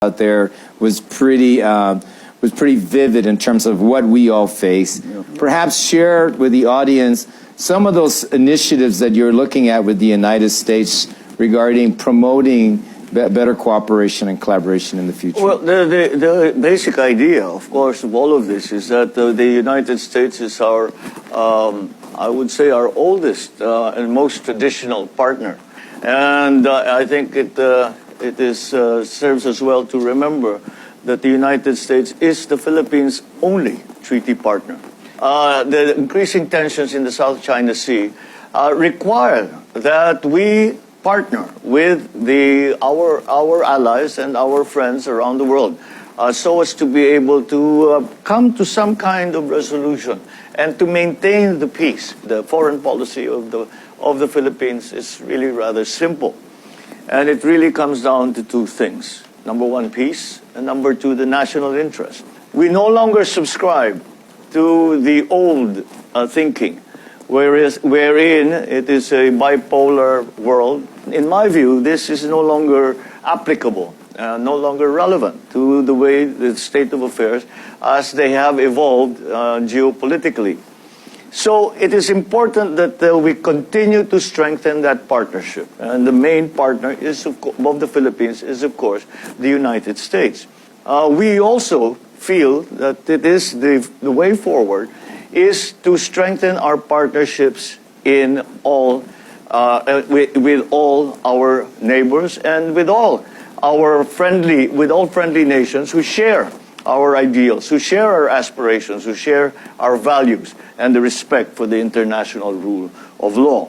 out there was pretty vivid in terms of what we all face. Perhaps share with the audience some of those initiatives that you're looking at with the United States regarding promoting better cooperation and collaboration in the future. Well, the basic idea, of course, of all of this is that the United States is our, I would say, our oldest and most traditional partner. And I think it serves us well to remember that the United States is the Philippines' only treaty partner. The increasing tensions in the South China Sea require that we partner with our allies and our friends around the world so as to be able to come to some kind of resolution and to maintain the peace. The foreign policy of the Philippines is really rather simple. And it really comes down to two things. Number one, peace, and number two, the national interest. We no longer subscribe to the old thinking, wherein it is a bipolar world. In my view, this is no longer applicable, no longer relevant to the way the state of affairs as they have evolved geopolitically. So it is important that we continue to strengthen that partnership. And the main partner of the Philippines is, of course, the United States. We also feel that it is the way forward is to strengthen our partnerships in all, with all our neighbors and with all friendly nations who share our ideals, who share our aspirations, who share our values, and the respect for the international rule of law.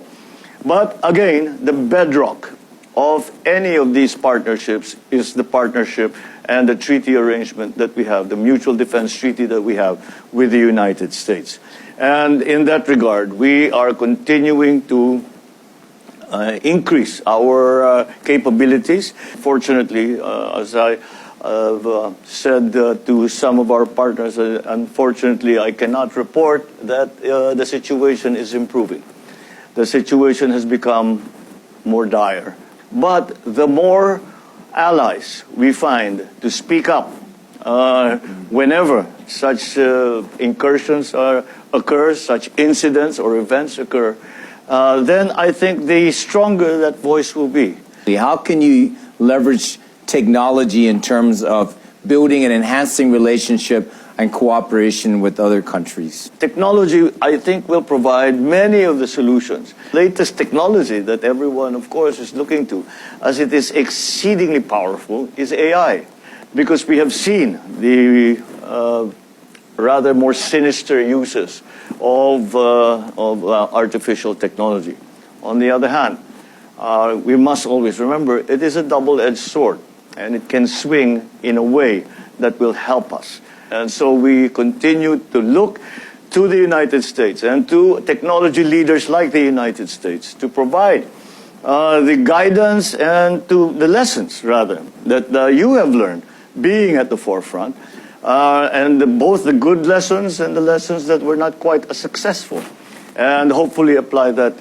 But again, the bedrock of any of these partnerships is the partnership and the treaty arrangement that we have, the mutual defense treaty that we have with the United States. And in that regard, we are continuing to increase our capabilities. Fortunately, as I have said to some of our partners, unfortunately, I cannot report that the situation is improving. The situation has become more dire. But the more allies we find to speak up whenever such incursions occur, such incidents or events occur, then I think the stronger that voice will be. How can you leverage technology in terms of building and enhancing relationship and cooperation with other countries? Technology, I think, will provide many of the solutions. Latest technology that everyone, of course, is looking to, as it is exceedingly powerful, is AI. Because we have seen the rather more sinister uses of artificial technology. On the other hand, we must always remember it is a double-edged sword, and it can swing in a way that will help us. And so we continue to look to the United States and to technology leaders like the United States to provide the guidance and to the lessons, rather, that you have learned being at the forefront, and both the good lessons and the lessons that were not quite as successful, and hopefully apply that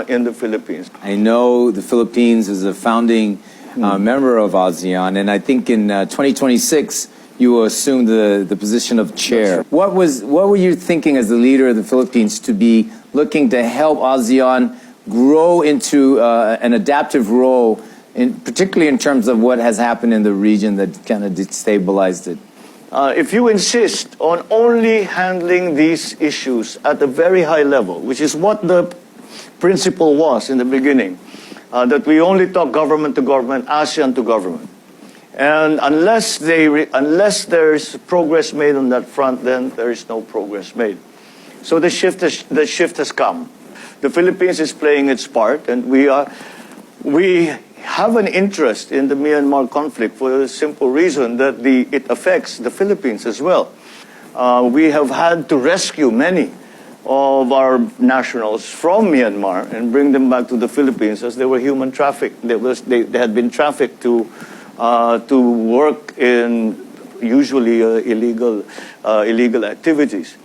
in the Philippines. I know the Philippines is a founding member of ASEAN, and I think in 2026, you will assume the position of chair. What were you thinking as the leader of the Philippines to be looking to help ASEAN grow into an adaptive role, particularly in terms of what has happened in the region that kind of destabilized it? If you insist on only handling these issues at a very high level, which is what the principle was in the beginning, that we only talk government to government, ASEAN to government. And unless there's progress made on that front, then there is no progress made. So the shift has come. The Philippines is playing its part, and we have an interest in the Myanmar conflict for the simple reason that it affects the Philippines as well. We have had to rescue many of our nationals from Myanmar and bring them back to the Philippines as they were human trafficked. They had been trafficked to work in usually illegal activities.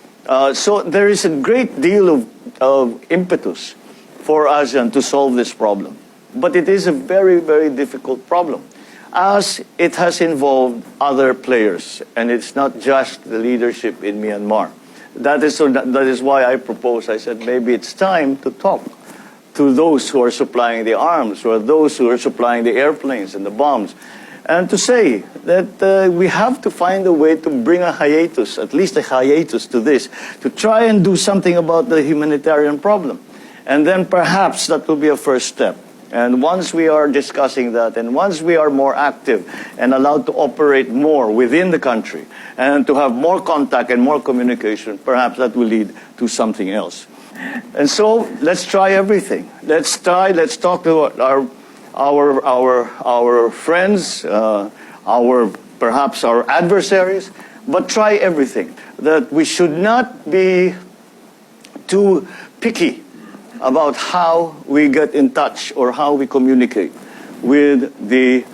So there is a great deal of impetus for ASEAN to solve this problem. But it is a very, very difficult problem. as it has involved other players, and it's not just the leadership in Myanmar. That is why I propose, I said, maybe it's time to talk to those who are supplying the arms, or those who are supplying the airplanes and the bombs, and to say that we have to find a way to bring a hiatus, at least a hiatus to this, to try and do something about the humanitarian problem. And then perhaps that will be a first step. And once we are discussing that, and once we are more active and allowed to operate more within the country, and to have more contact and more communication, perhaps that will lead to something else. And so let's try everything. Let's talk to our friends, perhaps our adversaries, but try everything. That we should not be too picky about how we get in touch or how we communicate with the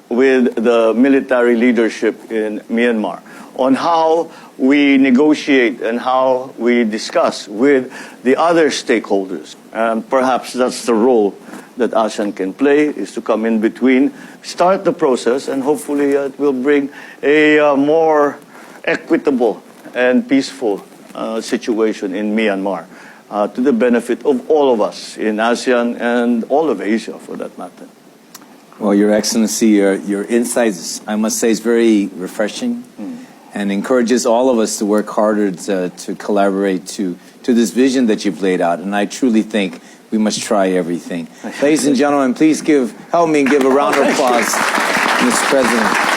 military leadership in Myanmar, on how we negotiate and how we discuss with the other stakeholders. And perhaps that's the role that ASEAN can play, is to come in between, start the process, and hopefully it will bring a more equitable and peaceful situation in Myanmar, to the benefit of all of us in ASEAN and all of Asia, for that matter. Well, Your Excellency, your insights, I must say, is very refreshing and encourages all of us to work harder to collaborate to this vision that you've laid out. And I truly think we must try everything. Ladies and gentlemen, please help me give a round of applause, Mr. President.